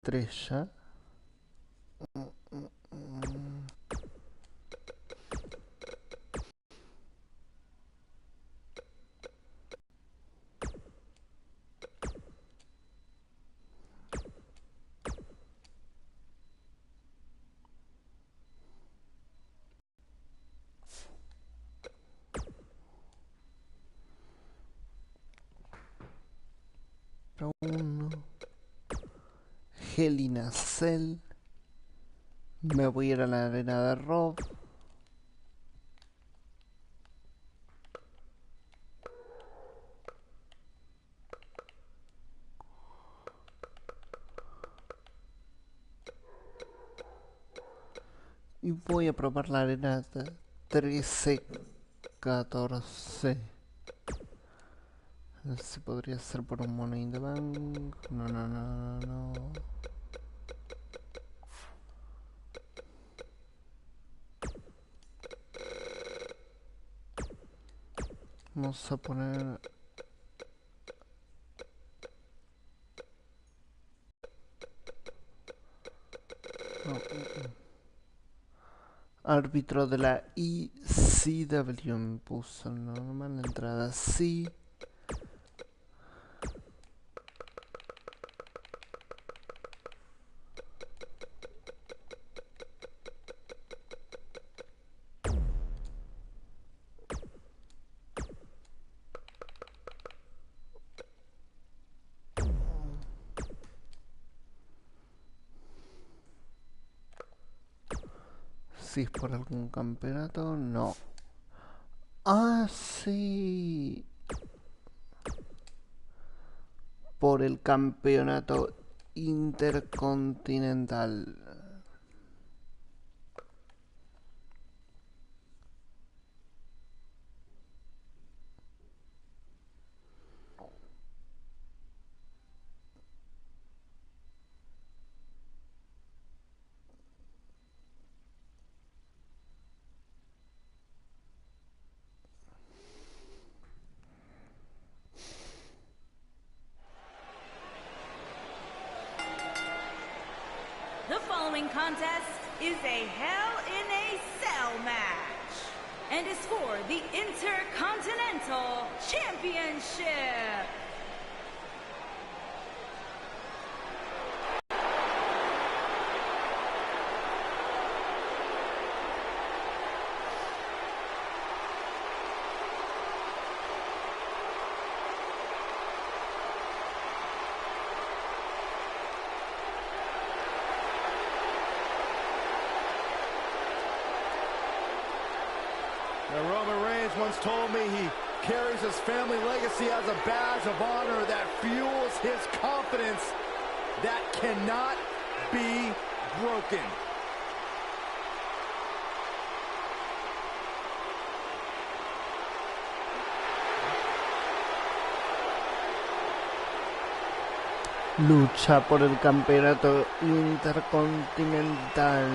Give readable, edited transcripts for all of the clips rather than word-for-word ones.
estrella. Uno. Gelinacel. Me voy a ir a la arena de Rob. Y voy a probar la arena de 13-14. A ver si podría ser por un Money in the Bank. No. Vamos a poner... Árbitro de la ECW me puso normal, entrada sí. Si es por algún campeonato, no. Ah, sí. Por el campeonato intercontinental. The following contest is a Hell in a Cell match and is for the Intercontinental Championship. Now, Roman Reigns once told me he carries his family legacy as a badge of honor that fuels his confidence that cannot be broken. Lucha por el campeonato intercontinental.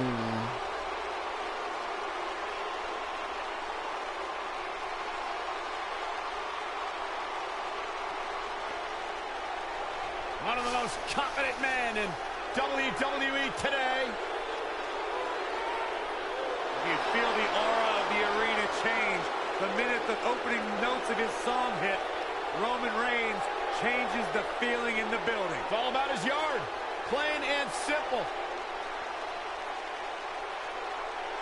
One of the most confident men in WWE today. You feel the aura of the arena change the minute the opening notes of his song hit. Roman Reigns changes the feeling in the building. It's all about his yard, plain and simple.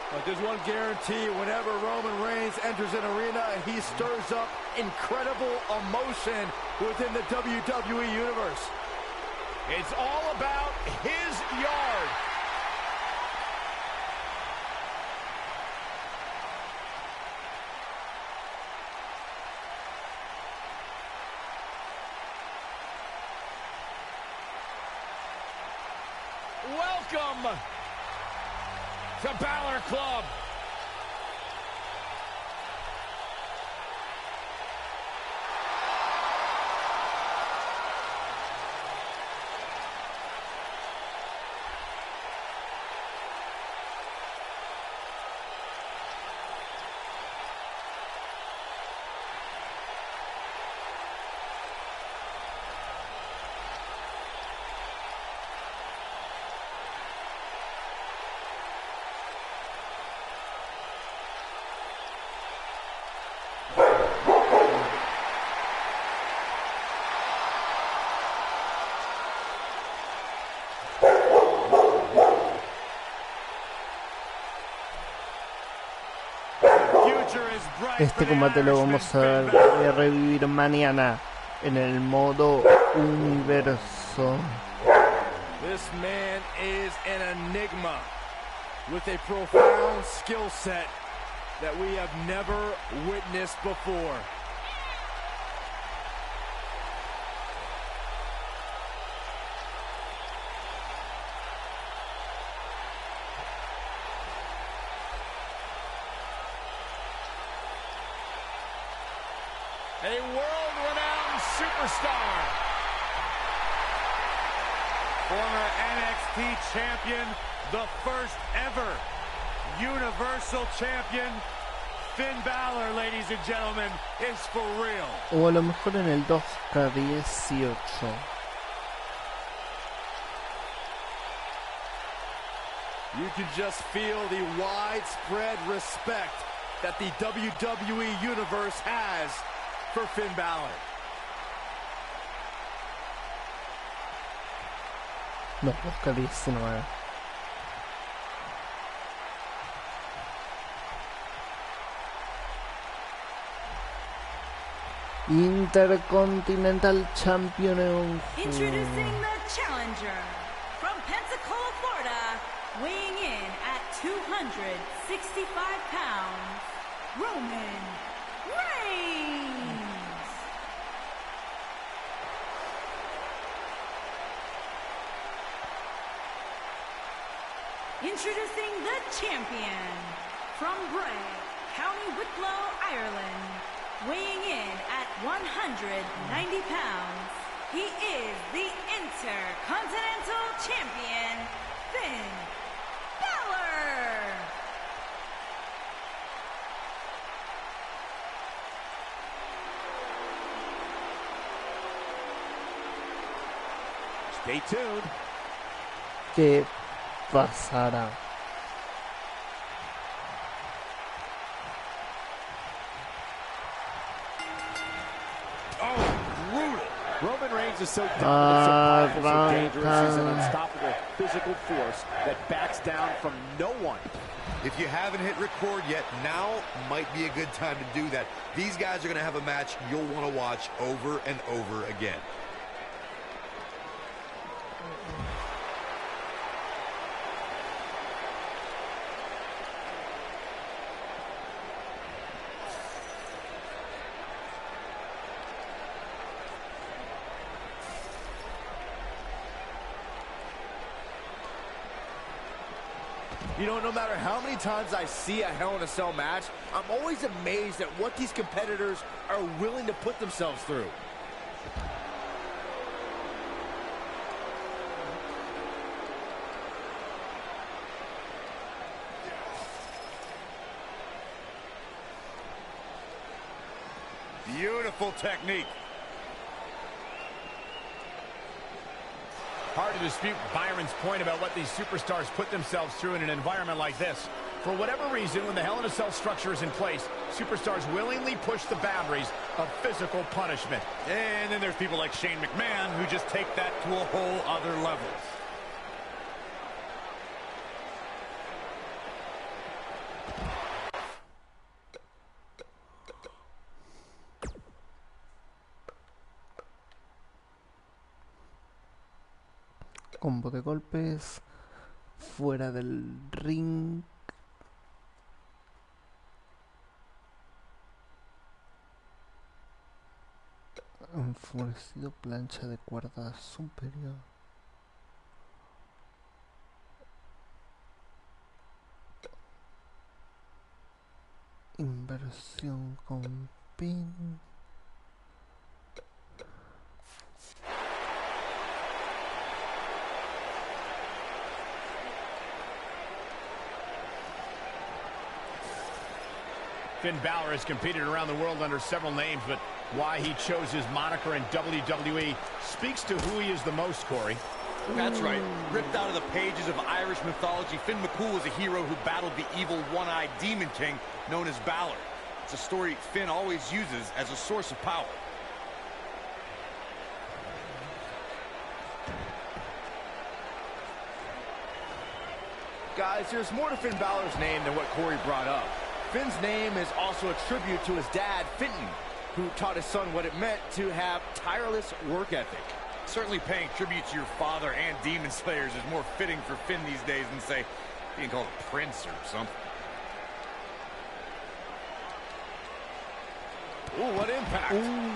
But there's one guarantee: whenever Roman Reigns enters an arena, he stirs up incredible emotion within the WWE Universe. It's all about his yard. Welcome to BALOR Club. is bright for Este the combate lo Irishman, vamos a Finn Balor. revivir mañana en el modo universo. This man is an enigma with a profound skill set that we have never witnessed before. A world-renowned superstar. Former NXT champion, the first ever Universal champion, Finn Balor, ladies and gentlemen, is for real. O a lo mejor en el 2K18. You can just feel the widespread respect that the WWE Universe has for Finn Balor. No, 2K19. Intercontinental Champion. Introducing the challenger from Pensacola, Florida, weighing in at 265 pounds, Roman Reigns. Introducing the champion from Bray, County Wicklow, Ireland, weighing in at 190 pounds, he is the Intercontinental Champion, Finn Balor. Stay tuned. ¿Qué pasará? Roman Reigns is so dominant, so powerful, so dangerous. He's an Arranca. unstoppable physical force that backs down from no one. If you haven't hit record yet, now might be a good time to do that. These guys are going to have a match you'll want to watch over and over again. You know, no matter how many times I see a Hell in a Cell match, I'm always amazed at what these competitors are willing to put themselves through. Beautiful technique. Hard to dispute Byron's point about what these superstars put themselves through in an environment like this. For whatever reason, when the Hell in a Cell structure is in place, superstars willingly push the boundaries of physical punishment. And then there's people like Shane McMahon who just take that to a whole other level. Combo de golpes fuera del ring. Enfurecido, plancha de cuerda superior. Inversión con pin. Finn Balor has competed around the world under several names, but why he chose his moniker in WWE speaks to who he is the most, Corey. That's right. Ripped out of the pages of Irish mythology, Finn McCool was a hero who battled the evil one-eyed demon king known as Balor. It's a story Finn always uses as a source of power. Guys, there's more to Finn Balor's name than what Corey brought up. Finn's name is also a tribute to his dad, Finton, who taught his son what it meant to have tireless work ethic. Certainly paying tribute to your father and Demon Slayers is more fitting for Finn these days than, say, being called a prince or something. Ooh, what impact. Ooh.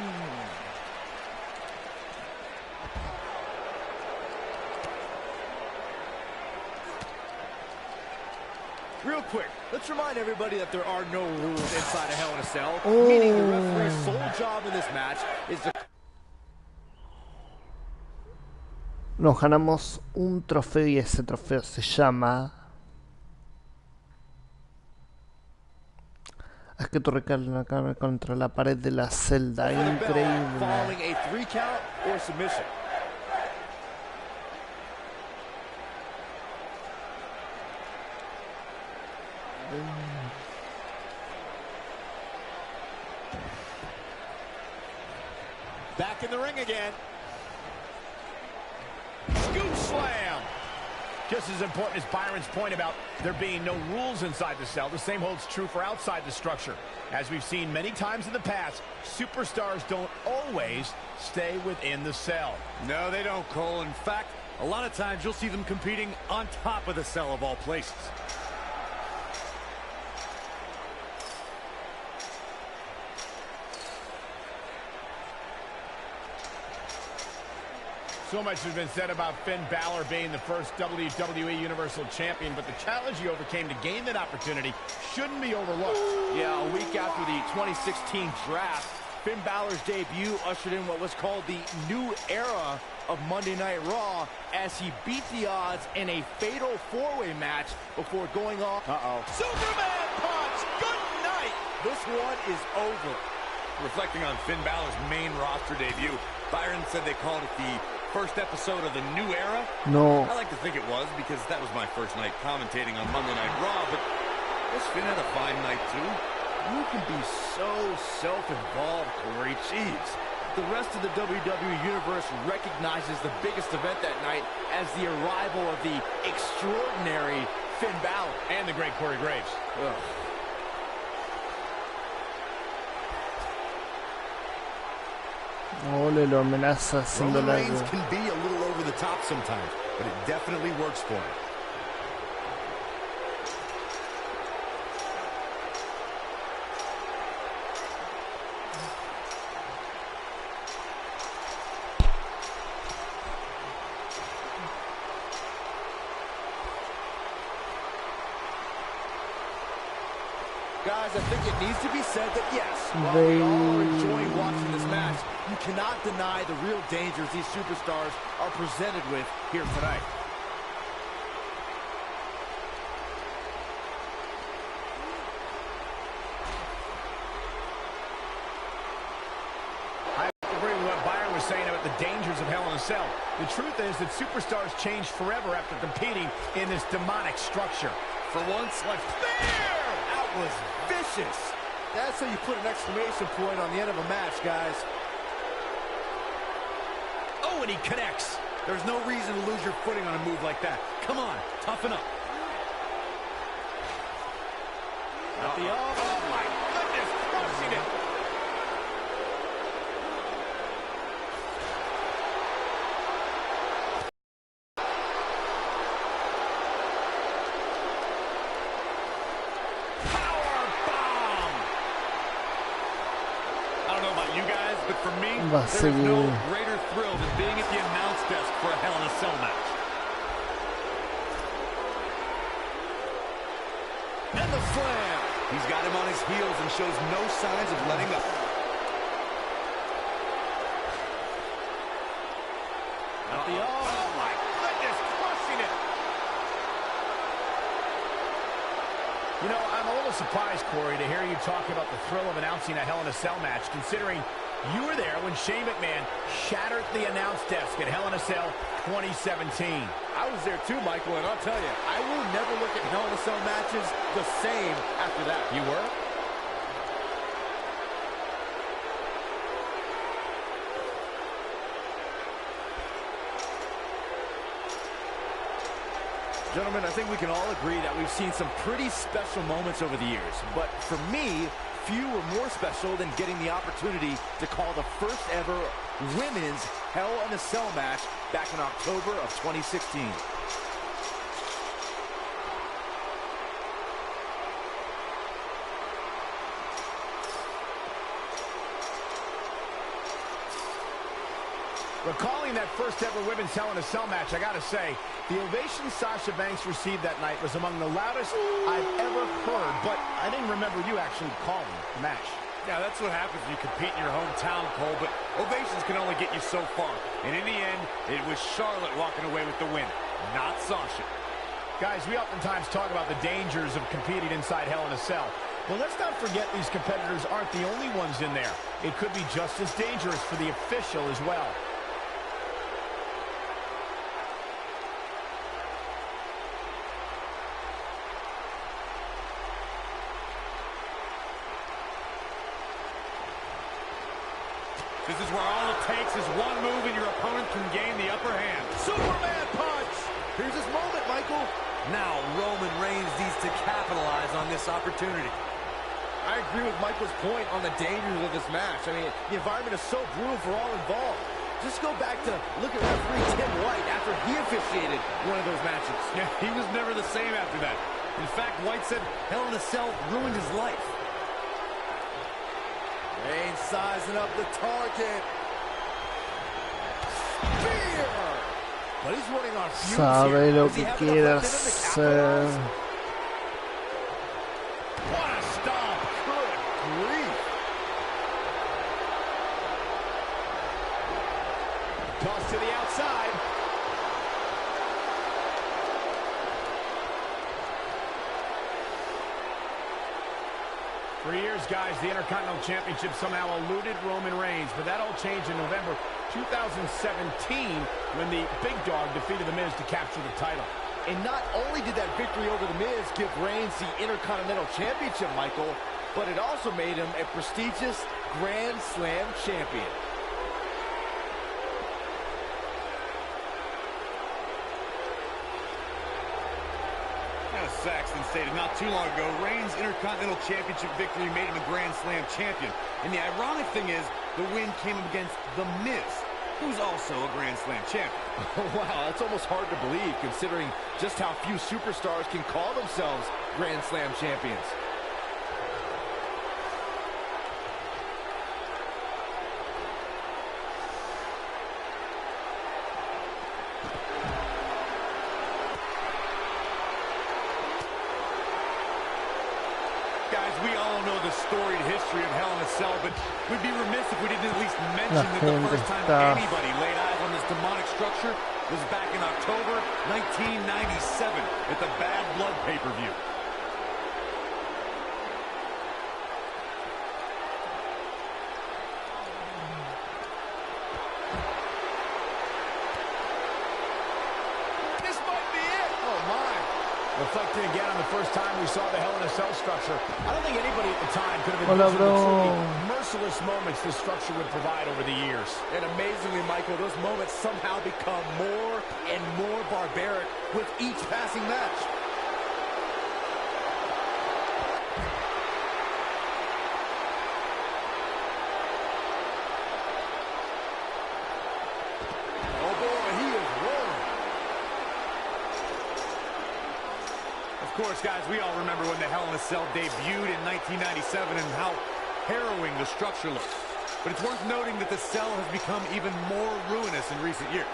Real quick, let's remind everybody that there are no rules inside a Hell in a Cell, meaning the referee's sole job in this match is to... Nos ganamos un trofeo y ese trofeo se llama... Es que tú recargas contra la pared de la celda. Increíble. Back in the ring again. Scoop slam. Just as important as Byron's point about there being no rules inside the cell, the same holds true for outside the structure. As we've seen many times in the past, superstars don't always stay within the cell. No, they don't, Cole. In fact, a lot of times you'll see them competing on top of the cell of all places. So much has been said about Finn Balor being the first WWE Universal Champion, but the challenge he overcame to gain that opportunity shouldn't be overlooked. Yeah, a week after the 2016 draft, Finn Balor's debut ushered in what was called the new era of Monday Night Raw as he beat the odds in a fatal four-way match before going off. Superman punch! Good night! This one is over. Reflecting on Finn Balor's main roster debut, Byron said they called it the first episode of the new era. No. I like to think it was, because that was my first night commentating on Monday Night Raw, but this Finn had a fine night too. You can be so self-involved, Corey. Jeez. The rest of the WWE Universe recognizes the biggest event that night as the arrival of the extraordinary Finn Balor. And the great Corey Graves. Ugh. Ole, lo amenaza haciendo Roman Reigns largo. can be a little over the top sometimes, but it definitely works for him. Guys, I think it needs to be said that yes, while we all are enjoying watching this match, you cannot deny the real dangers these superstars are presented with here tonight. I agree with what Byron was saying about the dangers of Hell in a Cell. The truth is that superstars change forever after competing in this demonic structure. For once, like That was vicious. That's how you put an exclamation point on the end of a match, guys. Oh, and he connects. There's no reason to lose your footing on a move like that. Come on, toughen up. Oh my goodness, crushing it. For me, Va a there's seguir. no greater thrill than being at the announce desk for a Hell in a Cell match. And the slam. he's got him on his heels and shows no signs of letting up. Oh my goodness, crushing it. You know, I'm a little surprised, Corey, to hear you talk about the thrill of announcing a Hell in a Cell match, considering you were there when Shane McMahon shattered the announce desk at Hell in a Cell 2017. I was there too, Michael, and I'll tell you, I will never look at Hell in a Cell matches the same after that. You were? Gentlemen, I think we can all agree that we've seen some pretty special moments over the years. But for me, few were more special than getting the opportunity to call the first ever women's Hell in a Cell match back in October of 2016. Recalling that first ever women's Hell in a Cell match, I gotta say, the ovation Sasha Banks received that night was among the loudest I've ever heard, but I didn't remember you actually calling the match. Yeah, that's what happens when you compete in your hometown, Cole, but ovations can only get you so far. And in the end, it was Charlotte walking away with the win, not Sasha. Guys, we oftentimes talk about the dangers of competing inside Hell in a Cell. Well, let's not forget these competitors aren't the only ones in there. It could be just as dangerous for the official as well. This is where all it takes is one move and your opponent can gain the upper hand. Superman punch! Here's his moment, Michael. Now Roman Reigns needs to capitalize on this opportunity. I agree with Michael's point on the dangers of this match. I mean, the environment is so brutal for all involved. Just go back to look at referee Tim White after he officiated one of those matches. Yeah, he was never the same after that. In fact, White said Hell in a Cell ruined his life. Reigns sizing up the target. Spear! But he's running on fumes Sabe here. lo Does he que have quiere enough left in him to capitalize? hacer. What a stomp! Good grief! Toss to the outside. For years, guys, the Intercontinental Championship somehow eluded Roman Reigns, but that all changed in November 2017 when the Big Dog defeated The Miz to capture the title. And not only did that victory over The Miz give Reigns the Intercontinental Championship, Michael, but it also made him a prestigious Grand Slam champion. As Saxton stated not too long ago, Reigns' Intercontinental Championship victory made him a Grand Slam champion. And the ironic thing is, the win came against The Miz, who's also a Grand Slam champion. Wow, that's almost hard to believe, considering just how few superstars can call themselves Grand Slam champions. Guys, we all know the storied history of Hell in a Cell, but we'd be remiss if we didn't at least mention that the first time anybody laid eyes on this demonic structure was back in October 1997 at the Bad Blood pay-per-view. This might be it! Oh, my! Reflecting again on the first time we saw the Hell in a Cell structure, I don't think anybody at the time could have Hola, envisioned the truly bro. merciless moments this structure would provide over the years. And amazingly, Michael, those moments somehow become more and more barbaric with each passing match. Oh boy, he is rolling. Of course, guys, we all remember when the Hell in a Cell debuted in 1997 and how harrowing the structure looked. But it's worth noting that the cell has become even more ruinous in recent years.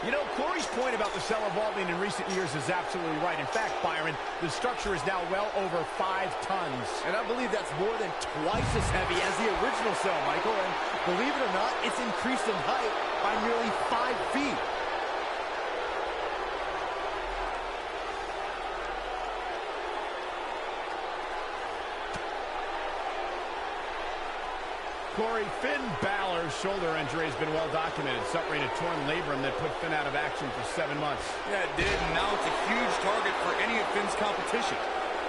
You know, Corey's point about the cell evolving in recent years is absolutely right. In fact, Byron, the structure is now well over 5 tons. And I believe that's more than twice as heavy as the original cell, Michael. And believe it or not, it's increased in height by nearly 5 feet. Corey, Finn Balor's shoulder injury has been well documented, suffering a torn labrum that put Finn out of action for 7 months. Yeah, it did, and now it's a huge target for any of Finn's competition.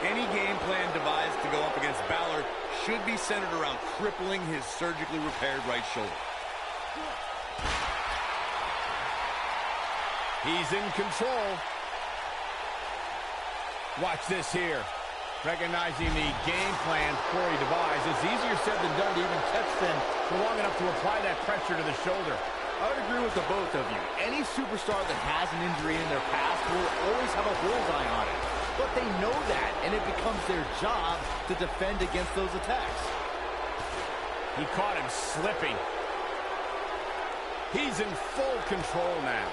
Any game plan devised to go up against Balor should be centered around crippling his surgically repaired right shoulder. He's in control. Watch this here. Recognizing the game plan Corey devised, it's easier said than done to even catch Finn for long enough to apply that pressure to the shoulder. I would agree with the both of you. Any superstar that has an injury in their past will always have a bullseye on it. But they know that, and it becomes their job to defend against those attacks. He caught him slipping. He's in full control now.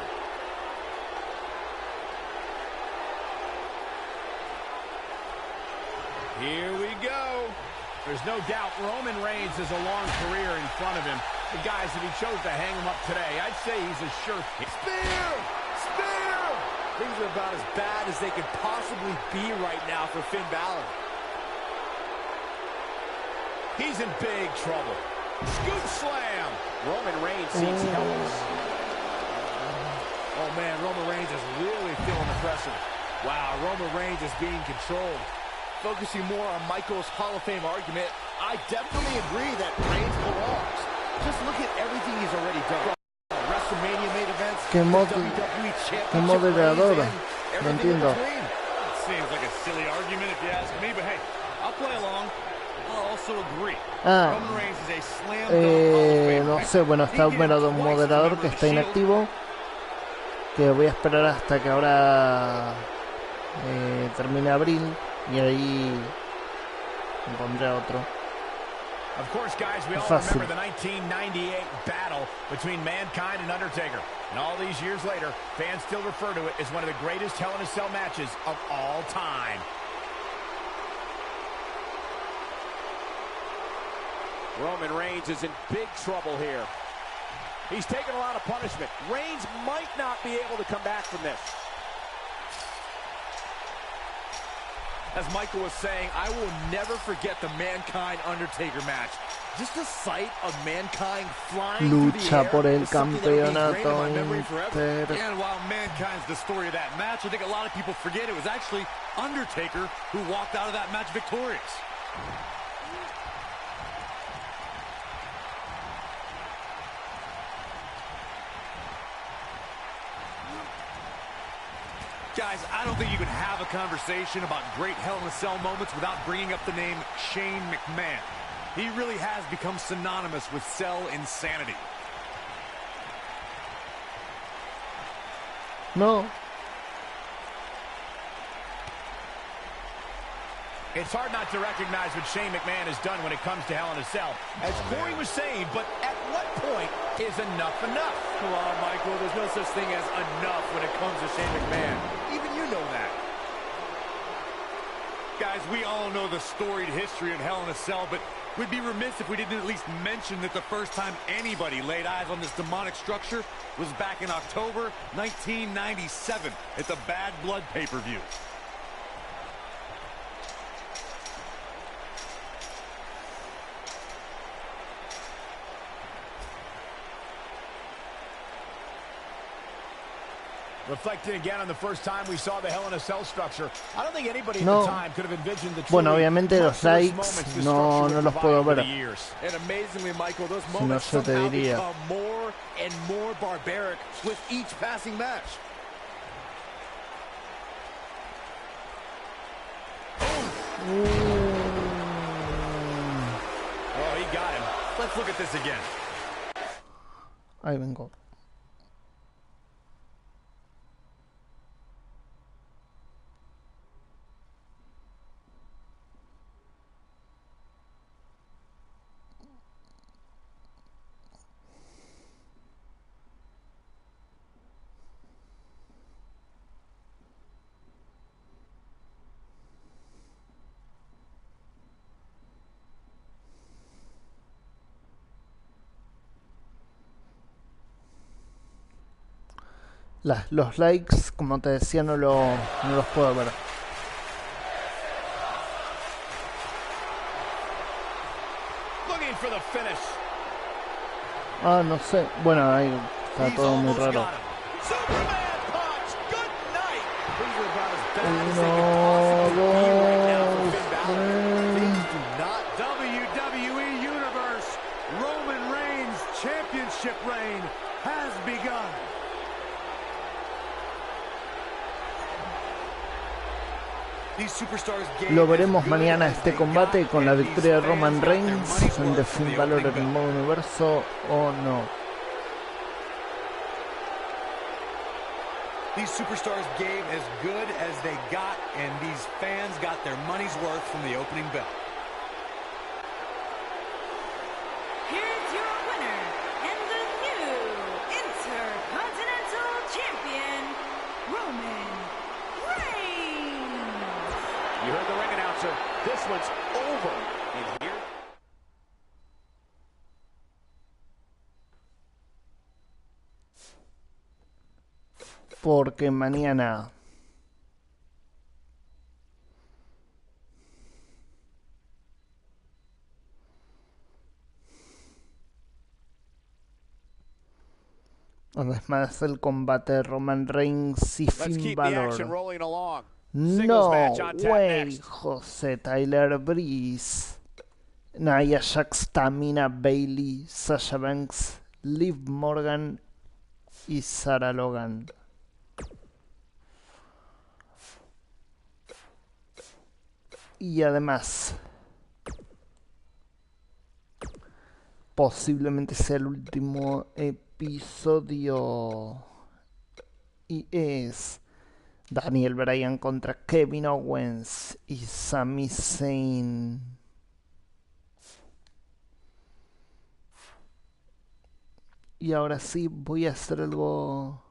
Here we go. There's no doubt Roman Reigns has a long career in front of him. The guys, if he chose to hang him up today, I'd say he's a sure Spear! Spear! Things are about as bad as they could possibly be right now for Finn Balor. He's in big trouble. Scoop slam. Roman Reigns seems helpless. Oh man, Roman Reigns is really feeling the pressure. Wow, Roman Reigns is being controlled. Focusing more on Michael's Hall of Fame argument, I definitely agree that Reigns belongs. Just look at everything he's already done. WrestleMania main events, ¿Qué WWE Championship, moderadora? reigns, No and everything in entiendo. between. Seems like a silly argument if you ask me, but hey, I'll play along. I'll also agree. Ah, Roman Reigns is a slam dunk Hall of Fame no pick. sé, bueno, está He gets un twice moderador the que number está of shields. inactivo, que voy a esperar hasta que ahora termine abril y ahí pondré otro. Of course, guys, we all Fácil. remember the 1998 battle between Mankind and Undertaker. And all these years later, fans still refer to it as one of the greatest Hell in a Cell matches of all time. Roman Reigns is in big trouble here. He's taken a lot of punishment. Reigns might not be able to come back from this. As Michael was saying, I will never forget the Mankind-Undertaker match. Just the sight of Mankind flying through the Lucha air por el is something that will be ingrained in campeonato my memory forever. inter... And while Mankind's the story of that match, I think a lot of people forget it was actually Undertaker who walked out of that match victorious. Guys, I don't think you can have a conversation about great Hell in a Cell moments without bringing up the name Shane McMahon. He really has become synonymous with cell insanity. No, It's hard not to recognize what Shane McMahon has done when it comes to Hell in a Cell. As Corey was saying, but at what point is enough enough? Come on, Michael. There's no such thing as enough when it comes to Shane McMahon. Even you know that. Guys, we all know the storied history of Hell in a Cell, but we'd be remiss if we didn't at least mention that the first time anybody laid eyes on this demonic structure was back in October 1997 at the Bad Blood pay-per-view. Reflecting again on the first time we saw the Hell in a Cell structure, I don't think anybody at No. the time could have envisioned the Bueno, truly obviamente los merciless likes moments this no structure would los provide puedo over ver. the years. And amazingly, Michael, those Si no, moments yo te somehow diría. become more and more barbaric with each passing match. Oh, he got him. Let's look at this again. Ahí vengo. Los likes, como te decía, no los puedo ver. Looking for the finish. Ah, no sé. Bueno, ahí está todo muy raro. Superman punch. Good night. Things are about as bad as No, they could possibly be right now for Finn Balor. Things do not. WWE Universe Roman Reigns championship reign has begun. These superstars gave Lo veremos as good mañana as este they combate got, con la and victoria de these Roman fans got their Reigns money's de worth from Finn the Balor opening en el bell. modo universo o no. These superstars gave as good as they got, and these fans got their money's worth from the opening bell. Here's your winner and the new Intercontinental Champion, Roman Reigns. You heard the ring announcer. This one's over. And here. Porque mañana además el combate de Roman Reigns y Let's Finn keep the action Balor. rolling along. No Singles match on tap way, next. José Tyler Breeze, Nia Jax, Tamina, Bayley, Sasha Banks, Liv Morgan y Sarah Logan. Y además, posiblemente sea el último episodio. Y es Daniel Bryan contra Kevin Owens y Sami Zayn. Y ahora sí voy a hacer algo.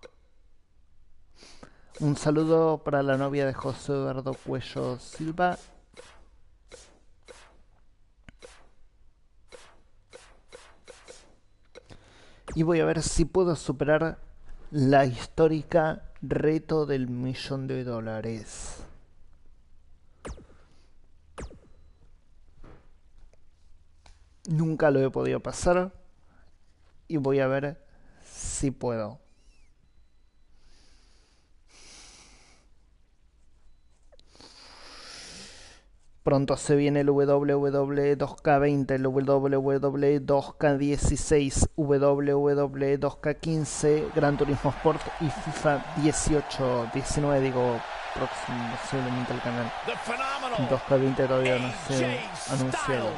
Un saludo para la novia de José Eduardo Cuello Silva. Y voy a ver si puedo superar la histórica reto del $1.000.000. Nunca lo he podido pasar. Y voy a ver si puedo. Pronto se viene el WWE 2K20, el WWE 2K16, WWE 2K15, Gran Turismo Sport y FIFA 19 digo, próximo posiblemente al canal. 2K20 todavía no se ha anunciado.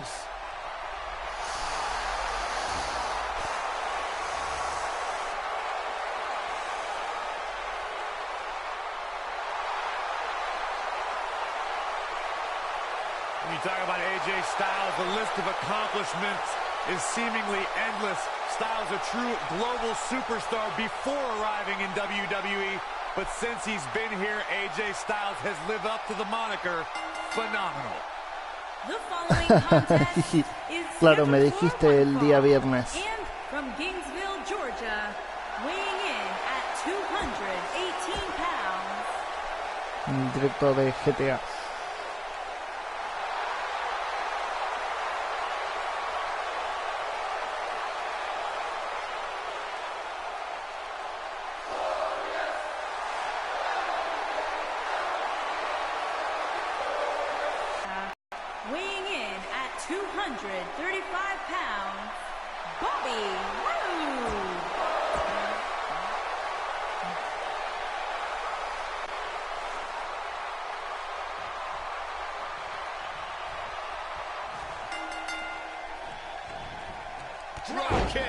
When you talk about AJ Styles, the list of accomplishments is seemingly endless. Styles, a true global superstar before arriving in WWE, but since he's been here, AJ Styles has lived up to the moniker phenomenal. The following contest is Claro, me scheduled dijiste for el one día fall. viernes. And from Gainesville, Georgia, weighing in at 218 pounds, En directo de GTA. weighing in at 235 pounds, Bobby Roode. Drop kick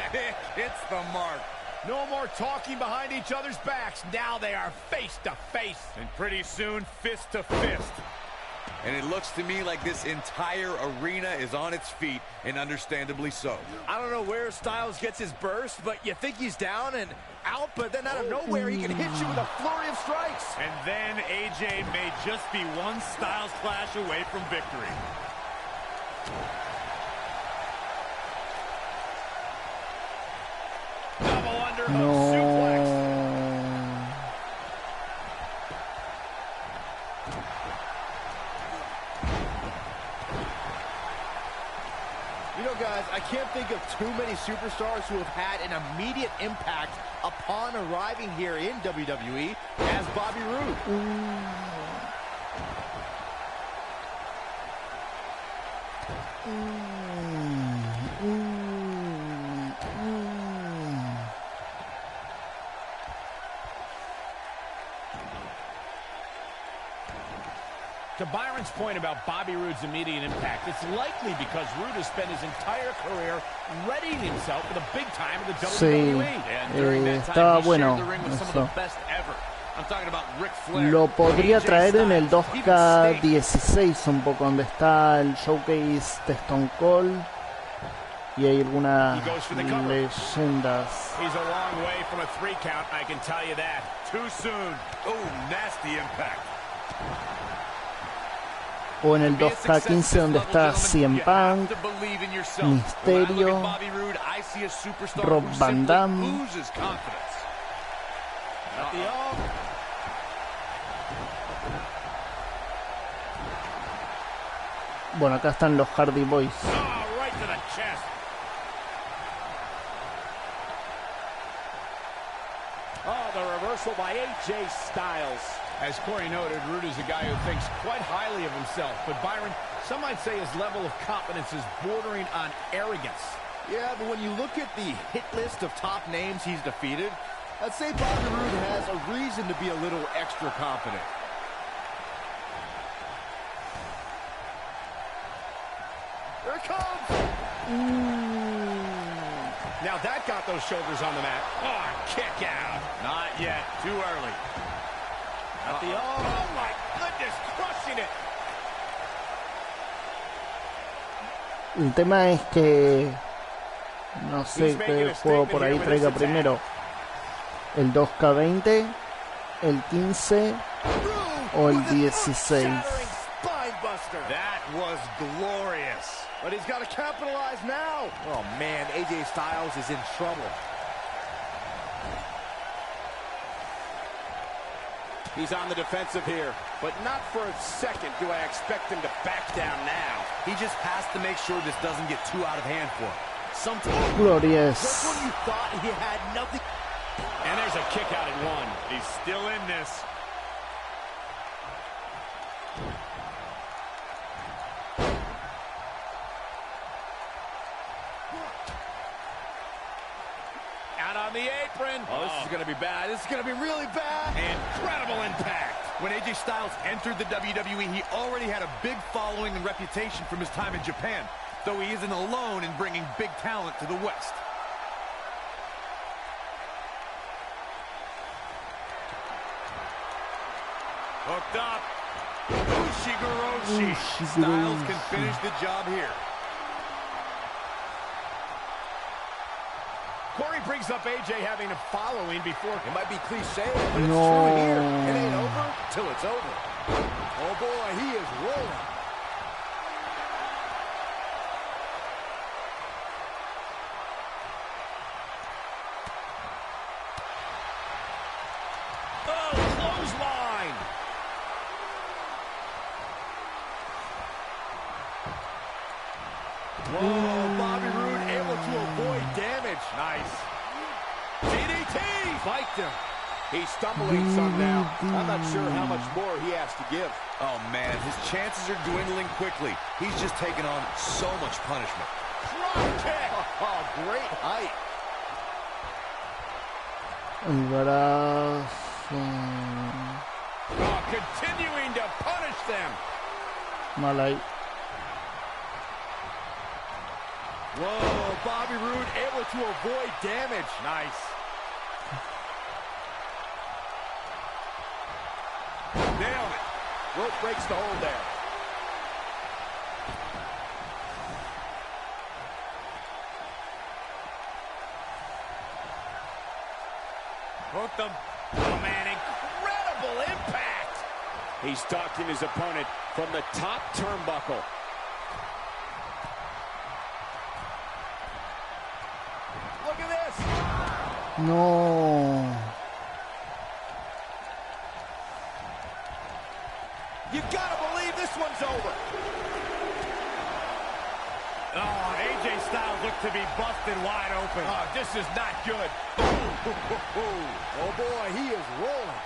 hits the mark. No more talking behind each other's backs. Now they are face to face. And pretty soon, fist to fist. And it looks to me like this entire arena is on its feet, and understandably so. I don't know where Styles gets his burst, but you think he's down and out, but then out of nowhere he can hit you with a flurry of strikes. And then AJ may just be one Styles clash away from victory. Double underhook suplex. No. know, guys, I can't think of too many superstars who have had an immediate impact upon arriving here in WWE as Bobby Roode. To Byron's point about Bobby Roode's immediate impact, it's likely because Roode has spent his entire career readying himself for the big time of the WWE. Estaba bueno eso. Lo podría traer en el 2K16 un poco, donde está el showcase de Stone Cold y hay algunas leyendas. He's a long way from a 3 count, I can tell you that. Too soon. Oh, nasty impact. O en el 2K15 donde está CM Punk, Misterio, Rob Van Dam. Bueno, acá están los Hardy Boys. Oh, the reversal by AJ Styles. As Corey noted, Roode is a guy who thinks quite highly of himself. But Byron, some might say his level of confidence is bordering on arrogance. Yeah, but when you look at the hit list of top names he's defeated, I'd say Bobby Roode has a reason to be a little extra confident. Here it comes! Now that got those shoulders on the mat. Oh, kick out. Not yet. Too early. Oh my goodness, crushing it. El tema es que no sé qué juego por ahí traiga primero. El 2K20, el 15 o el 16. That was glorious. But he's got to capitalize now. Oh man, AJ Styles is in trouble. He's on the defensive here, but not for a second do I expect him to back down now. He just has to make sure this doesn't get too out of hand for him. Sometimes, Glorious. just when you thought he had nothing. And there's a kick out at 1. He's still in this. Out on the apron. Oh, this is going to be bad. This is going to be really bad. Incredible impact. When AJ Styles entered the WWE, he already had a big following and reputation from his time in Japan, though he isn't alone in bringing big talent to the West. Hooked up. Ushigoroshi. Styles can finish the job here. Corey brings up AJ having a following before. It might be cliche, but it's true here. It ain't over till it's over. Oh boy, he is rolling. Oh, clothesline. Whoa, Bobby Roode able to avoid damage. Nice. DDT. Spiked him. He's stumbling some now. I'm not sure how much more he has to give. Oh, man, his chances are dwindling quickly. He's just taken on so much punishment. Drop kick. Oh, great height. El brazo. Oh, continuing to punish them. Mal ahí. Whoa, Bobby Roode able to avoid damage. Nice. Nailed it. Rope breaks the hold there. Hooked them. Oh, man, incredible impact. He's stalking his opponent from the top turnbuckle. Look at this. No. You gotta believe this one's over. Oh, AJ Styles looked to be busted wide open. Oh, this is not good. Oh boy, he is rolling.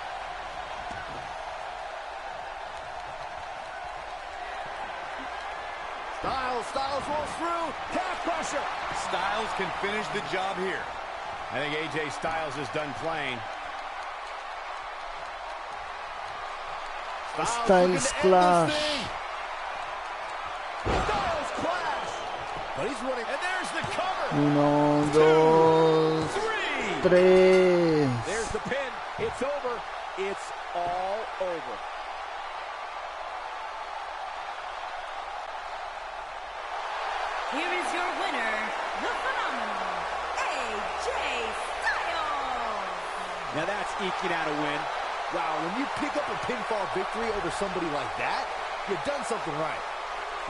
Styles rolls through. Calf crusher. Styles can finish the job here. I think AJ Styles is done playing. Styles Clash. Styles Clash. But he's running. And there's the cover. 1, 2, 3. There's the pin. It's over. It's all over. Here is your winner, the phenomenal AJ Styles. Now that's eking out a win. Wow, when you pick up a pinfall victory over somebody like that, you've done something right.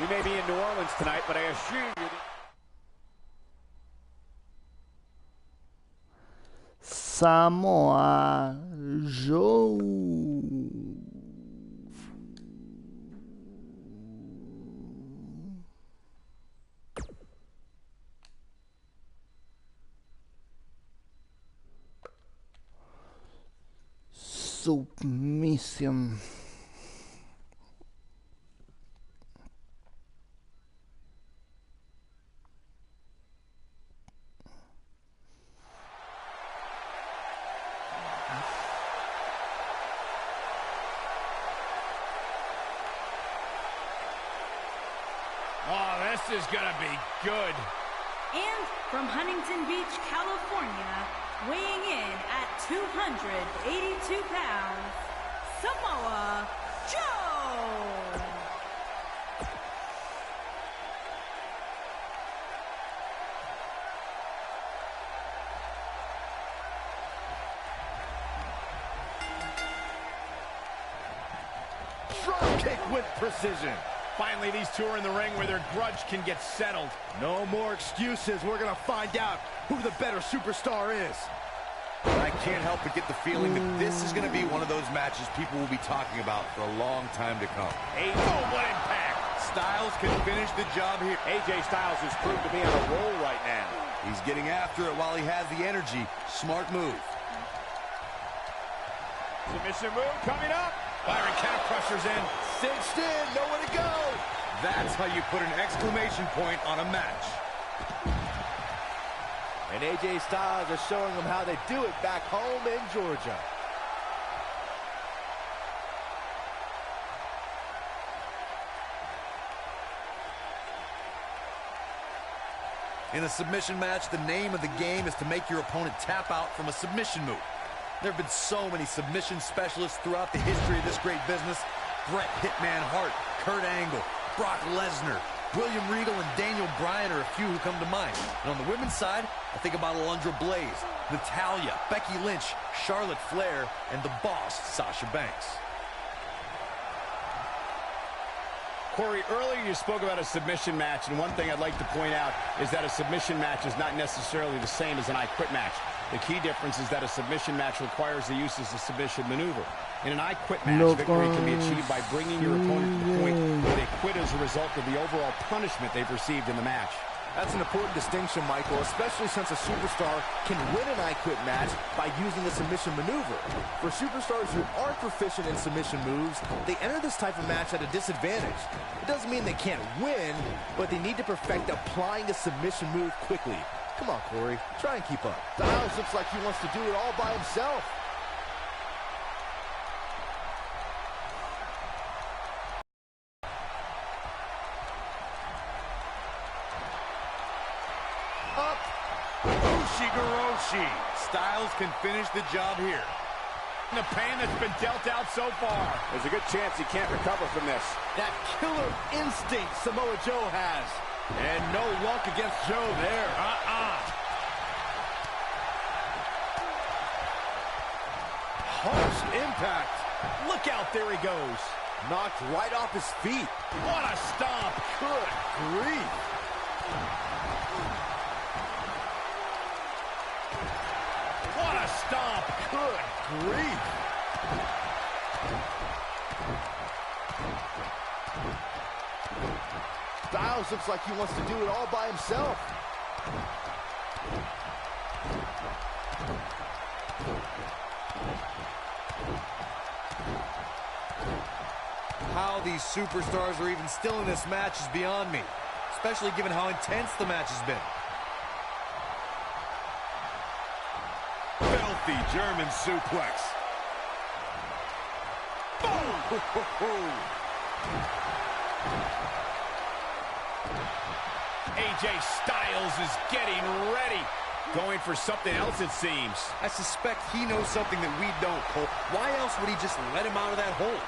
We may be in New Orleans tonight, but I assure you that Samoa Joe. Submission. Oh, this is going to be good. And from Huntington Beach, California, weighing in at 282 pounds, Samoa Joe. Drop kick with precision. Finally, these two are in the ring where their grudge can get settled. No more excuses. We're going to find out who the better superstar is. I can't help but get the feeling that this is going to be one of those matches people will be talking about for a long time to come. What impact. Styles can finish the job here. AJ Styles has proved to be on a roll right now. He's getting after it while he has the energy. Smart move. Submission move coming up. Byron calf crushers in. Cinched in, nowhere to go. That's how you put an exclamation point on a match. And AJ Styles is showing them how they do it back home in Georgia. In a submission match, the name of the game is to make your opponent tap out from a submission move. There have been so many submission specialists throughout the history of this great business. Bret Hitman Hart, Kurt Angle, Brock Lesnar, William Regal, and Daniel Bryan are a few who come to mind. And on the women's side, I think about Alundra Blaze, Natalya, Becky Lynch, Charlotte Flair, and the boss, Sasha Banks. Corey, earlier you spoke about a submission match, and one thing I'd like to point out is that a submission match is not necessarily the same as an I Quit match. The key difference is that a submission match requires the use of a submission maneuver. In an I Quit match, victory can be achieved by bringing your opponent to the point where they quit as a result of the overall punishment they've received in the match. That's an important distinction, Michael, especially since a superstar can win an I Quit match by using a submission maneuver. For superstars who aren't proficient in submission moves, they enter this type of match at a disadvantage. It doesn't mean they can't win, but they need to perfect applying a submission move quickly. Come on, Corey, try and keep up. Styles looks like he wants to do it all by himself. Up. Ushigoroshi. Styles can finish the job here. The pain that's been dealt out so far. There's a good chance he can't recover from this. That killer instinct Samoa Joe has. And no luck against Joe there. Harsh impact. Look out, there he goes. Knocked right off his feet. What a stomp. Good grief. What a stomp. Good grief. Styles Styles looks like he wants to do it all by himself. How these superstars are even still in this match is beyond me, especially given how intense the match has been. Filthy German suplex. Boom! AJ Styles is getting ready. Going for something else, it seems. I suspect he knows something that we don't, Cole. Why else would he just let him out of that hole?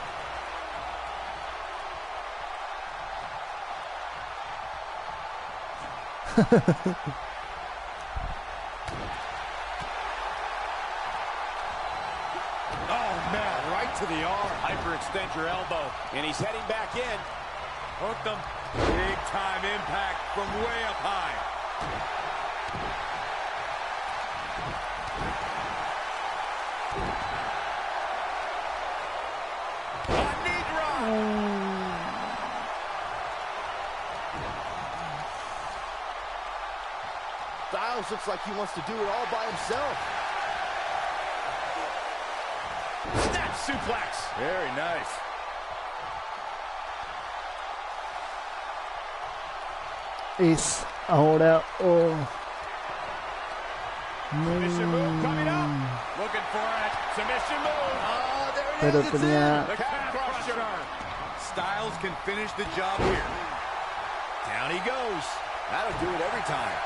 Oh, man, right to the arm. Hyperextend your elbow. And he's heading back in. Hooked him. Big time impact from way up high. A knee drop. Styles looks like he wants to do it all by himself. Snap suplex. Very nice. Es ahora o... Submission move coming up. Looking for it. Submission move. Oh, there it Pero is. It's tenía... in. The calf crusher. Styles can finish the job here. Down he goes. That'll do it every time.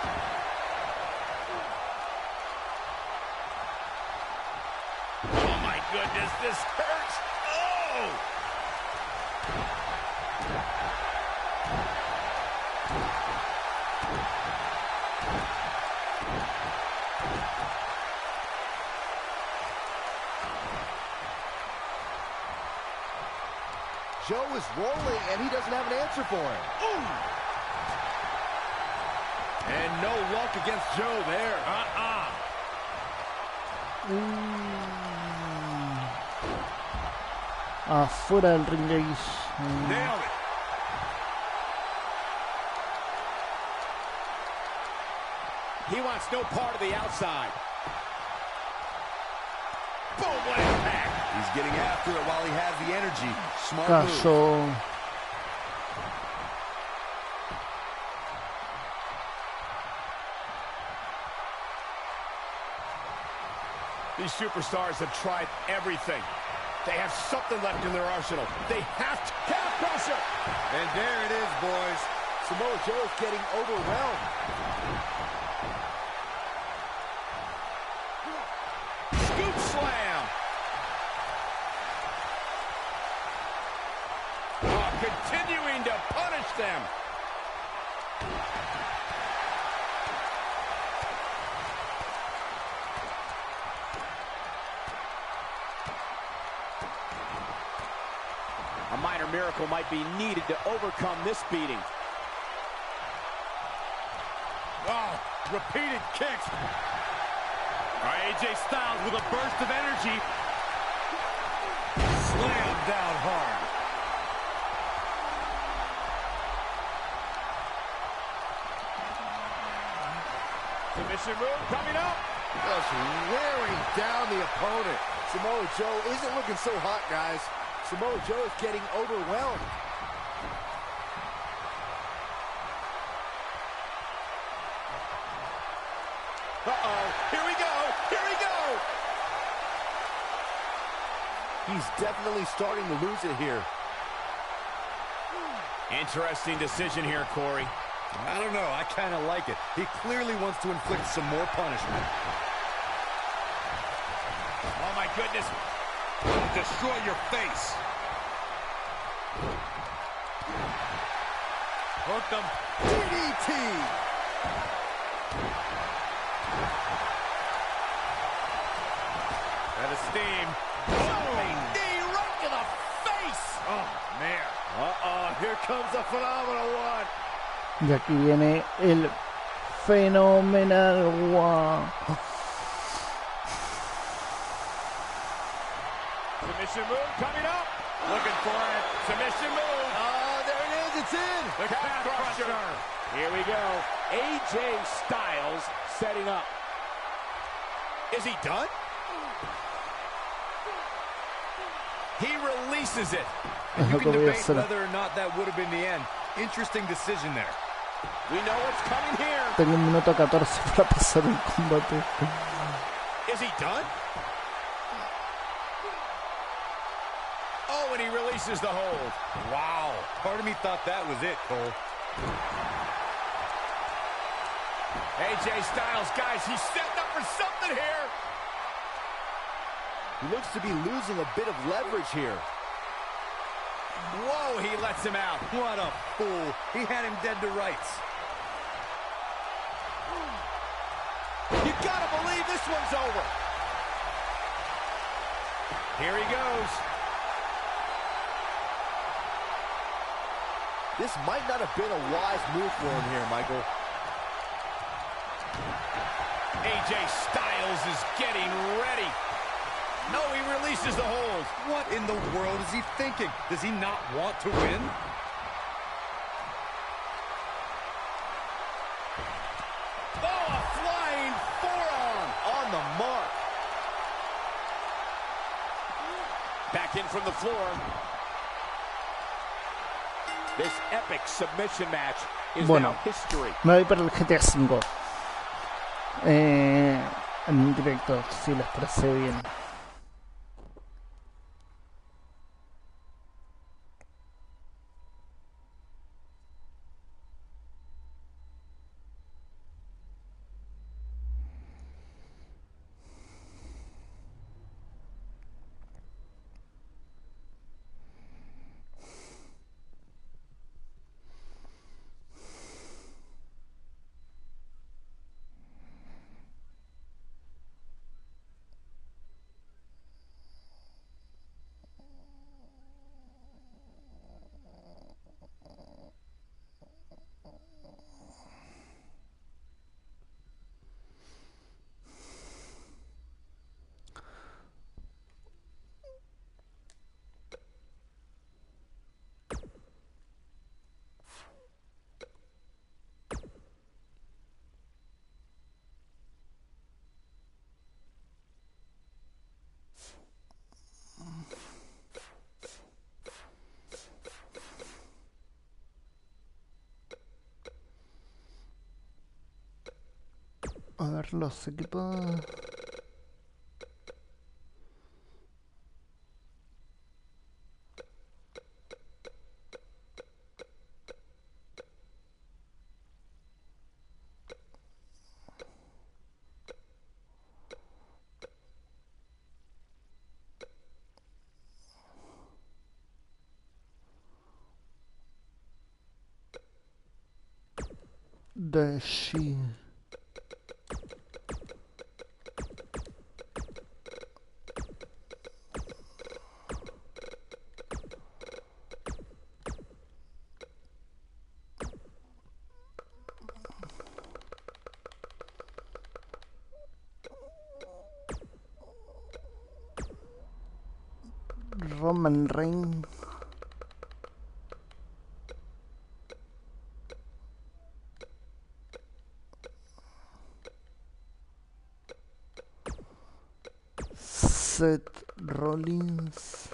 Oh, my goodness. This hurts. Oh! Joe is rolling, and he doesn't have an answer for him. Ooh! And no luck against Joe there. Afuera del ring de Nailed it. He wants no part of the outside. Boom, what impact. He's getting after it while he has the energy. Smart move. cayó. These superstars have tried everything. They have something left in their arsenal. They have to. Calf crusher! And there it is, boys. Samoa Joe is getting overwhelmed. Scoop slam! Oh, continuing to punish them. A minor miracle might be needed to overcome this beating. Oh, repeated kicks. All right, AJ Styles with a burst of energy. Slam down hard. Submission move coming up. Just wearing down the opponent. Samoa Joe isn't looking so hot, guys. Samoa Joe is getting overwhelmed. Uh-oh, here we go, here we go! He's definitely starting to lose it here. Interesting decision here, Corey. I don't know. I kind of like it. He clearly wants to inflict some more punishment. Oh, my goodness. Destroy your face. Hooked him. DDT. Out of steam. Boom! Knee right to the face! Oh, man. Uh-oh, here comes the phenomenal one. Y aquí viene el fenomenal one. Submission move coming up. Looking for it. Submission move. Oh, there it is. It's goes in. The calf crusher. Here we go. AJ Styles setting up. Is he done? He releases it. Es You lo can que voy a debate hacer. whether or not that would have been the end. Interesting decision there. We know what's coming here. Tengo 1 minuto 14 para pasar el combate. Is he done? Oh, and he releases the hold. Wow. Part of me thought that was it, Cole. AJ Styles, guys, he's setting up for something here. He looks to be losing a bit of leverage here. Whoa, he lets him out. What a fool. He had him dead to rights. You gotta believe this one's over. Here he goes. This might not have been a wise move for him here, Michael. AJ Styles is getting ready. No, he releases the hold. What in the world is he thinking? Does he not want to win? Oh, a flying forearm. On the mark. Back in from the floor. This epic submission match is Bueno, now history. me voy para el GTA V. En directo, si lo expresé bien. A ver los equipos. Dashi. Roman Reigns. Seth Rollins.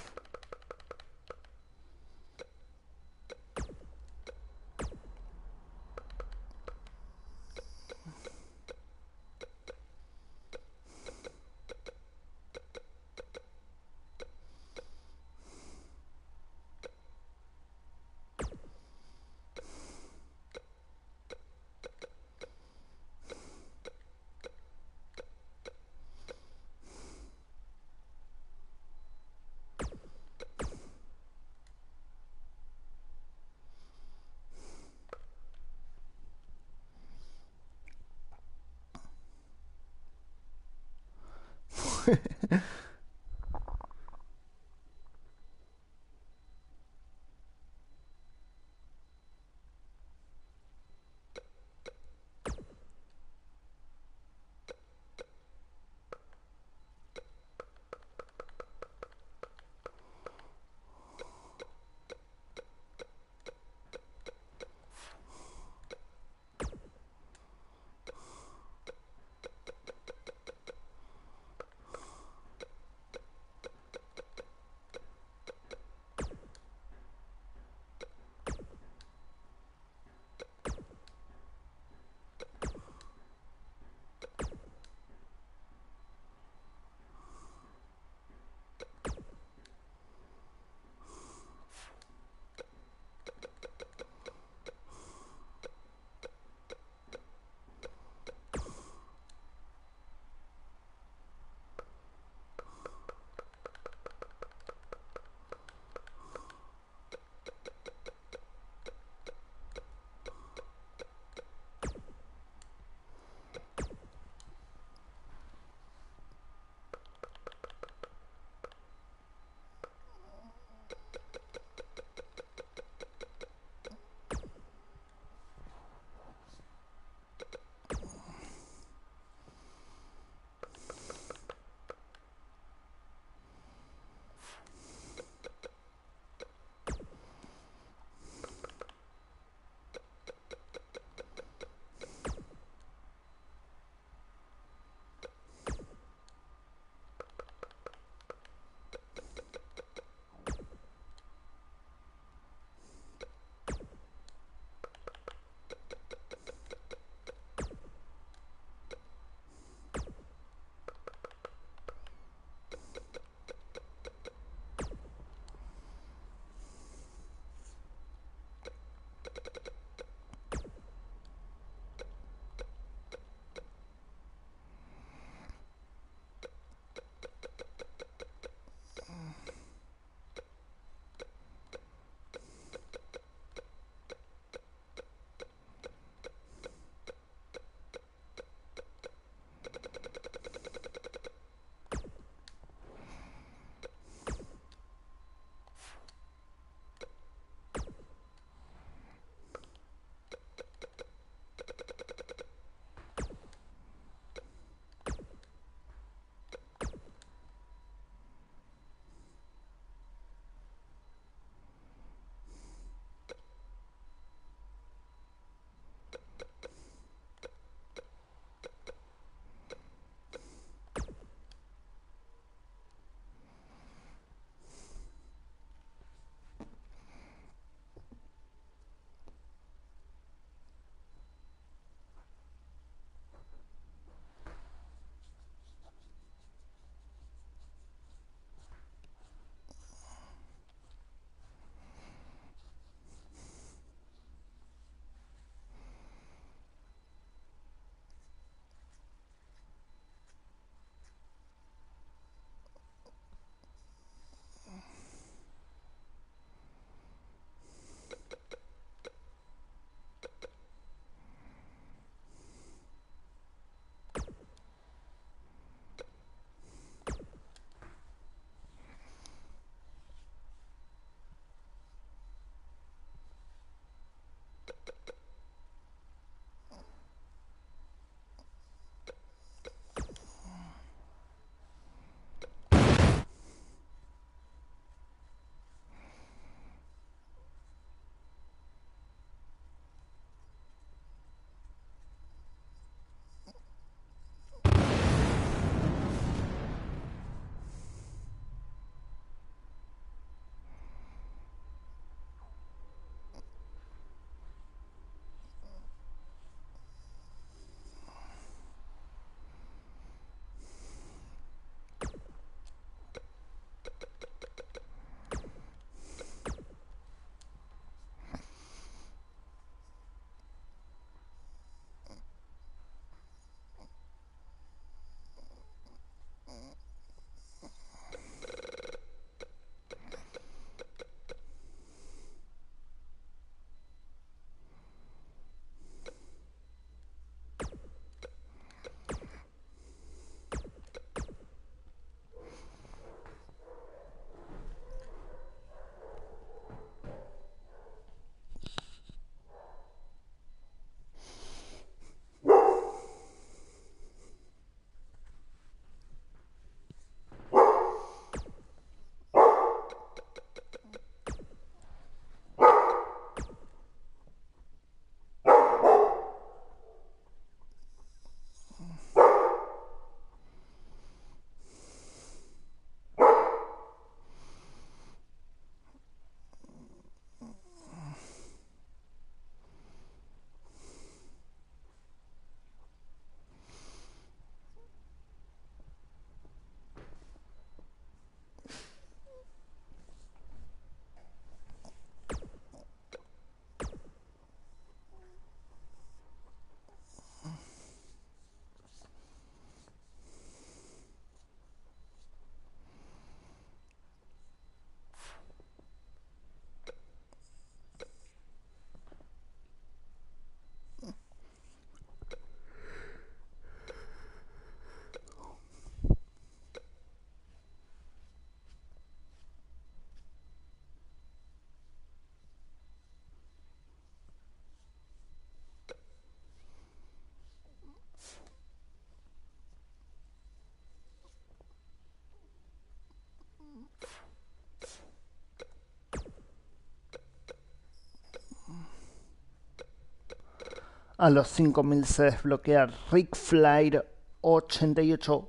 A los 5000 se desbloquea Ric Flair 88.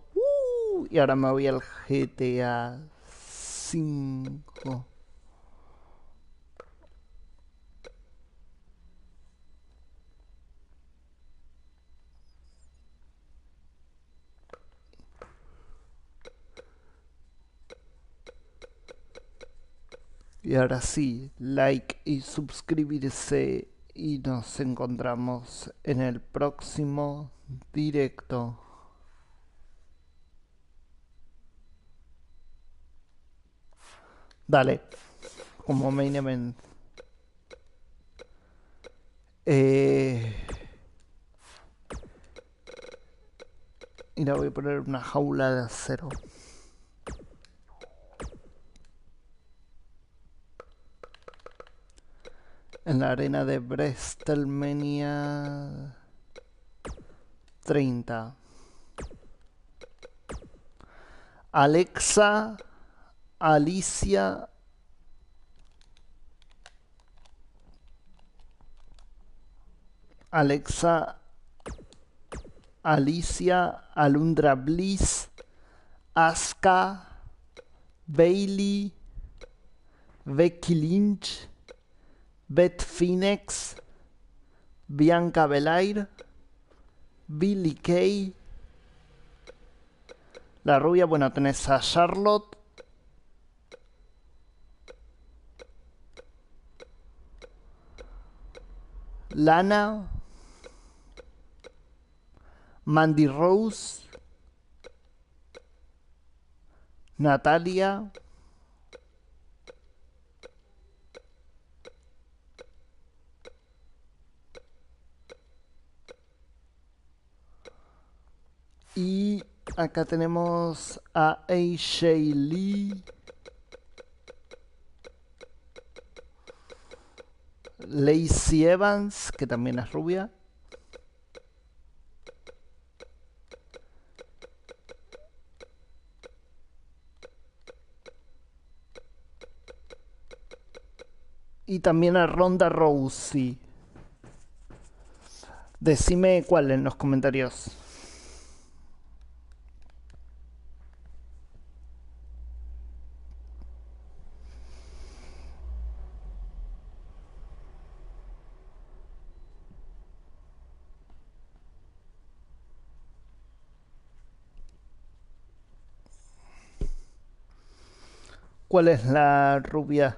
Y ahora me voy al GTA 5. Y ahora sí, like y suscribirse y nos encontramos en el próximo directo. Dale, como main event. Y la voy a poner una jaula de acero. En la arena de WrestleMania 30. Alexa, Alicia, Alundra Bliss, Asuka, Bailey, Becky Lynch, Beth Phoenix, Bianca Belair, Billie Kay. La rubia, bueno, tenés a Charlotte, Lana, Mandy Rose, Natalia, y acá tenemos a AJ Lee, Lacey Evans, que también es rubia, y también a Ronda Rousey. Decime cuál en los comentarios. ¿Cuál es la rubia?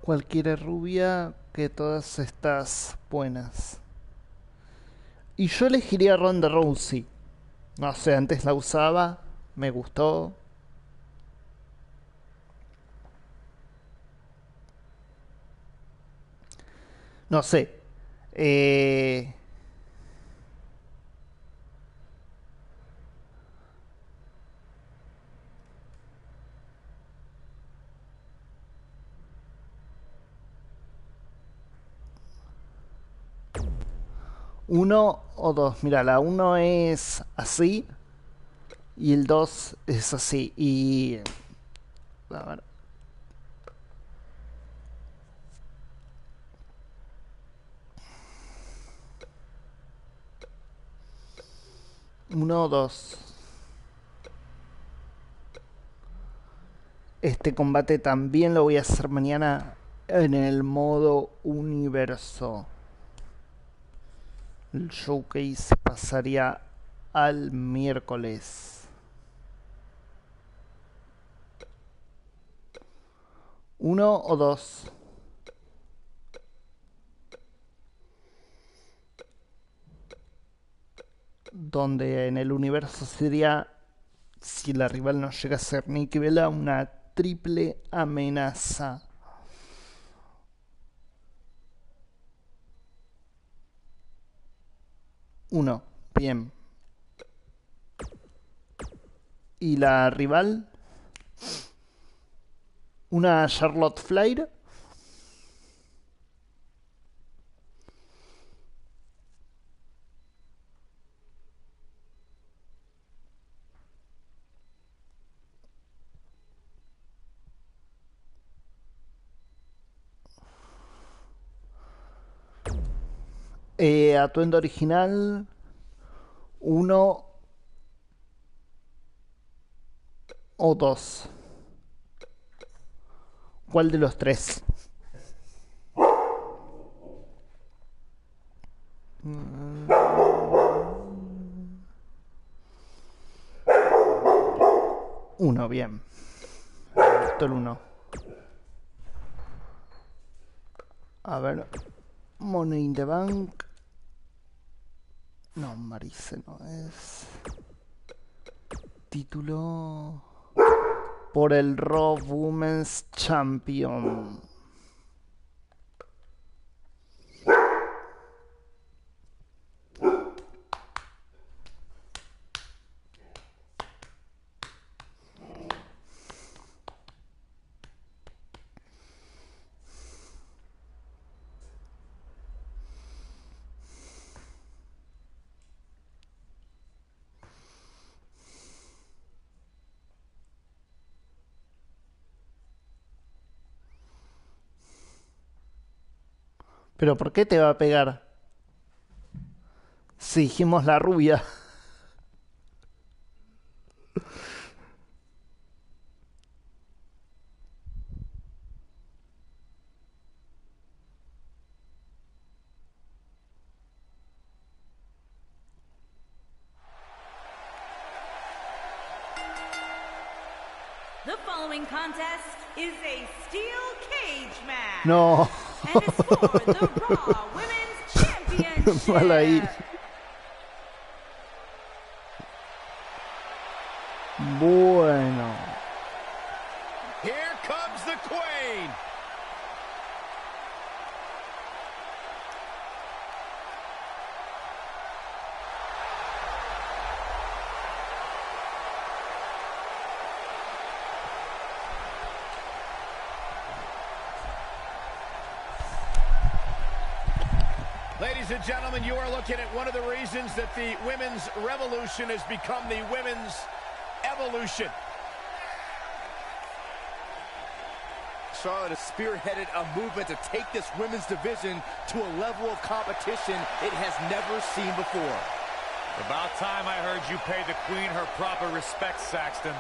Cualquier rubia, que todas estas buenas. Y yo elegiría Ronda Rousey. No sé, antes la usaba, me gustó. No sé. Eh, Uno o dos. Mira, la uno es así y el dos es así. Y... A ver. Uno o dos. Este combate también lo voy a hacer mañana en el modo universo. El showcase pasaría al miércoles. Uno o dos. Donde en el universo sería, si la rival no llega a ser Nikki Bella, una triple amenaza. Uno. Bien. Y la rival, una Charlotte Flair. Atuendo original, uno o dos. ¿Cuál de los tres? Uno, bien. Esto el uno. A ver. Money in the Bank. No, Marise no es. Título por el Raw Women's Champion. ¿Pero por qué te va a pegar? Si dijimos la rubia. The following contest is a steel cage match. No. And it's for the Raw Women's Championship. Mal ahí. Bueno. Here comes the Queen. Ladies and gentlemen, you are looking at one of the reasons that the women's revolution has become the women's evolution. Charlotte has spearheaded a movement to take this women's division to a level of competition it has never seen before. About time I heard you pay the Queen her proper respects, Saxton.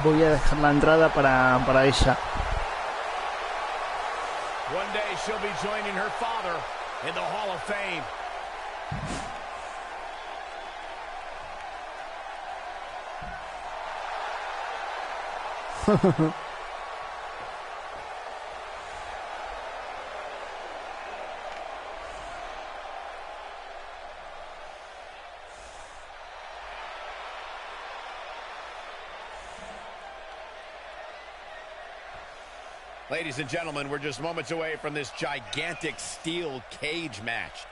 Voy a dejar la entrada para ella. One day she'll be joining her father in the Hall of Fame. Ladies and gentlemen, we're just moments away from this gigantic steel cage match.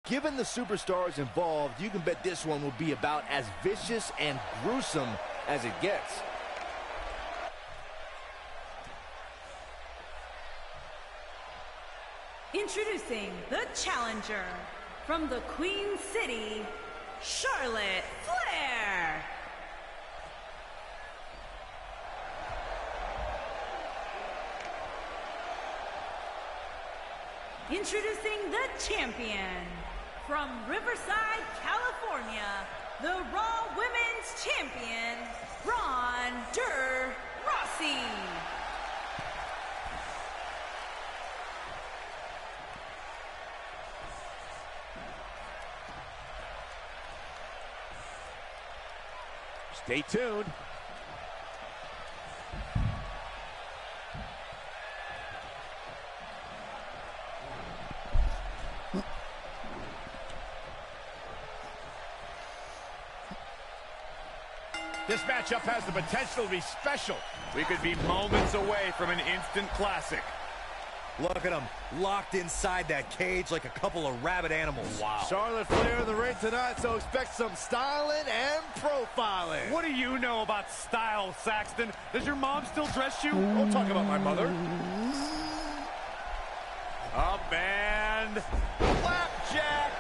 Given the superstars involved, you can bet this one will be about as vicious and gruesome as it gets. Introducing the challenger from the Queen City, Charlotte Flair. Introducing the champion from Riverside, California, the Raw Women's Champion, Ronda Rousey. Stay tuned. This matchup has the potential to be special. We could be moments away from an instant classic. Look at them, locked inside that cage like a couple of rabid animals. Wow. Charlotte Flair in the ring tonight, so expect some styling and profiling. What do you know about style, Saxton? Does your mom still dress you? Don't talk about my mother. Up and flapjack.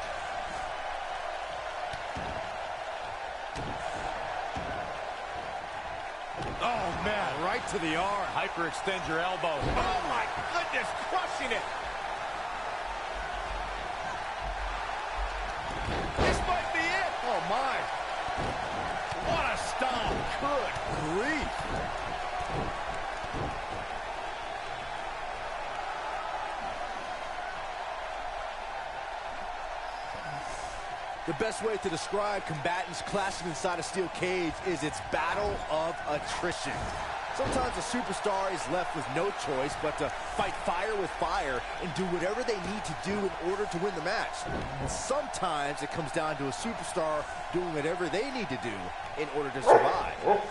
Oh, man, right to the arm. Hyperextend your elbow. Oh, my goodness, crushing it. This might be it. Oh, my. What a stomp. Good grief. The best way to describe combatants clashing inside a steel cage is its battle of attrition. Sometimes a superstar is left with no choice but to fight fire with fire and do whatever they need to do in order to win the match. And sometimes it comes down to a superstar doing whatever they need to do in order to survive. Boom!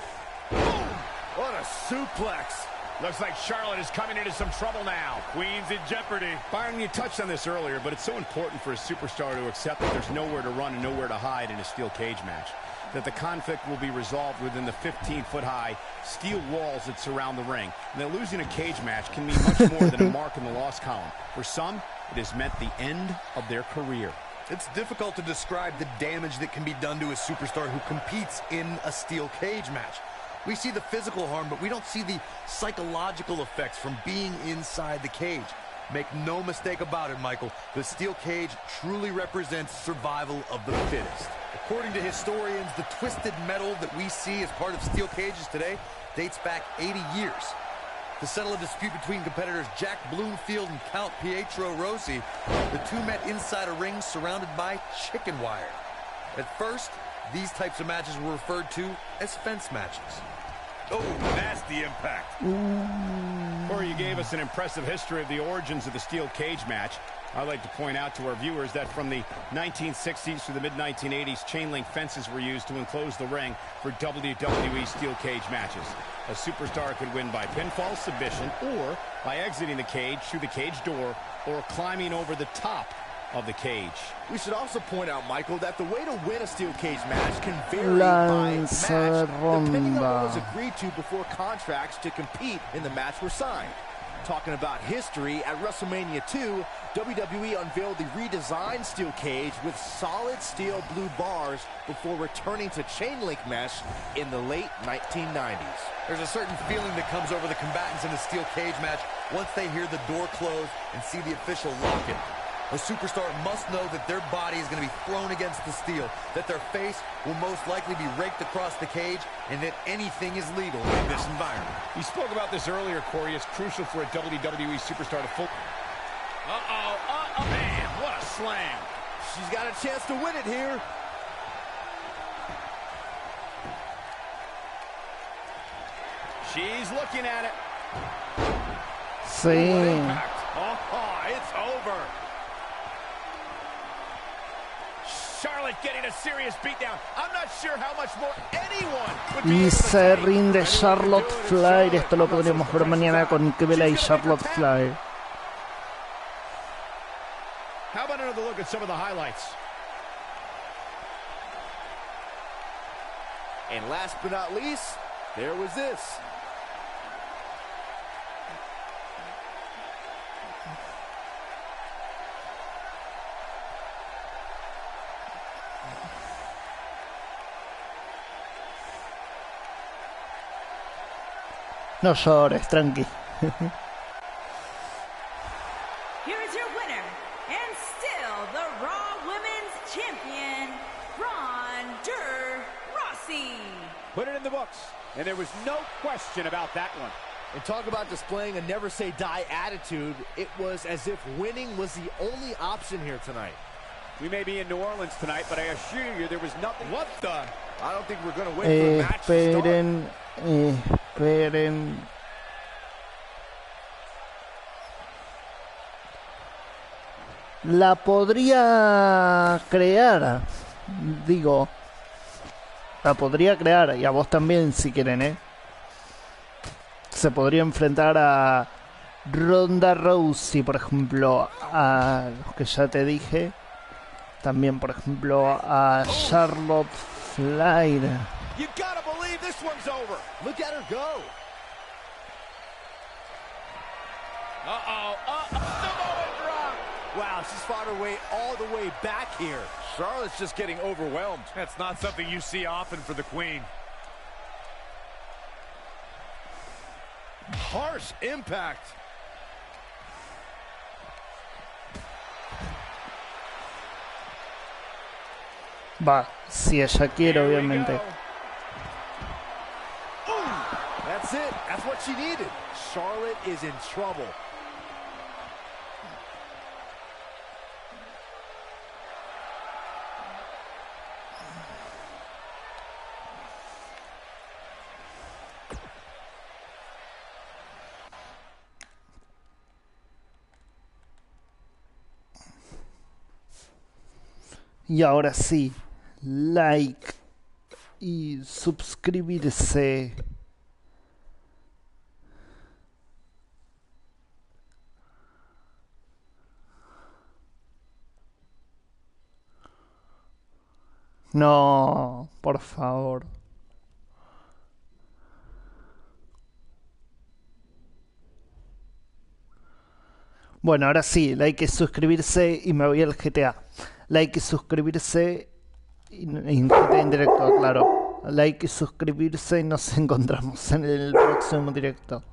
What a suplex! Looks like Charlotte is coming into some trouble now. Queen's in jeopardy. Byron, you touched on this earlier, but it's so important for a superstar to accept that there's nowhere to run and nowhere to hide in a steel cage match. That the conflict will be resolved within the 15-foot-high steel walls that surround the ring. And that losing a cage match can mean much more than a mark in the loss column. For some, it has meant the end of their career. It's difficult to describe the damage that can be done to a superstar who competes in a steel cage match. We see the physical harm, but we don't see the psychological effects from being inside the cage. Make no mistake about it, Michael. The steel cage truly represents survival of the fittest. According to historians, the twisted metal that we see as part of steel cages today dates back 80 years. To settle a dispute between competitors Jack Bloomfield and Count Pietro Rossi, the two met inside a ring surrounded by chicken wire. At first, these types of matches were referred to as fence matches. Oh, nasty impact. Corey, you gave us an impressive history of the origins of the steel cage match. I'd like to point out to our viewers that from the 1960s through the mid-1980s, chain link fences were used to enclose the ring for WWE steel cage matches. A superstar could win by pinfall submission or by exiting the cage through the cage door or climbing over the top of the cage. We should also point out, Michael, that the way to win a steel cage match can vary by match, depending on what was agreed to before contracts to compete in the match were signed. Talking about history, at WrestleMania 2, WWE unveiled the redesigned steel cage with solid steel blue bars before returning to chain link mesh in the late 1990s. There's a certain feeling that comes over the combatants in a steel cage match once they hear the door close and see the official lock it. A superstar must know that their body is going to be thrown against the steel, that their face will most likely be raked across the cage, and that anything is legal in this environment. You spoke about this earlier, Corey. It's crucial for a WWE superstar to full... Man, what a slam. She's got a chance to win it here. She's looking at it. Sí. Oh, it's over. Charlotte getting a serious beatdown. I'm not sure how much more anyone would be Y able to se take. rinde Charlotte Flair. Esto lo podremos ver mañana con Kevela y Charlotte Flair. How about another look at some of the highlights? And last but not least, there was this. No llores, tranqui. Here is your winner, and still the Raw Women's Champion, Ronda Rousey. Put it in the books, and there was no question about that one. And talk about displaying a never-say-die attitude. It was as if winning was the only option here tonight. We may be in New Orleans tonight, but I assure you there was nothing. What the? I don't think we're going to wait for the match to start. Esperen. La podría crear, digo. La podría crear, y a vos también si quieren, ¿eh? Se podría enfrentar a Ronda Rousey, por ejemplo, a los que ya te dije. También, por ejemplo, a Charlotte Flair. You gotta believe this one's over. Look at her go. Samoa drop. Wow, she's fought her way all the way back here. Charlotte's just getting overwhelmed. That's not something you see often for the Queen. Harsh impact. Va, si ella quiere, obviamente. That's it. That's what she needed. Charlotte is in trouble. Y ahora sí, like y suscribirse. No, por favor. Bueno, ahora sí, like y suscribirse y me voy al GTA. Like y suscribirse en GTA en directo, claro. Like y suscribirse y nos encontramos en el próximo directo.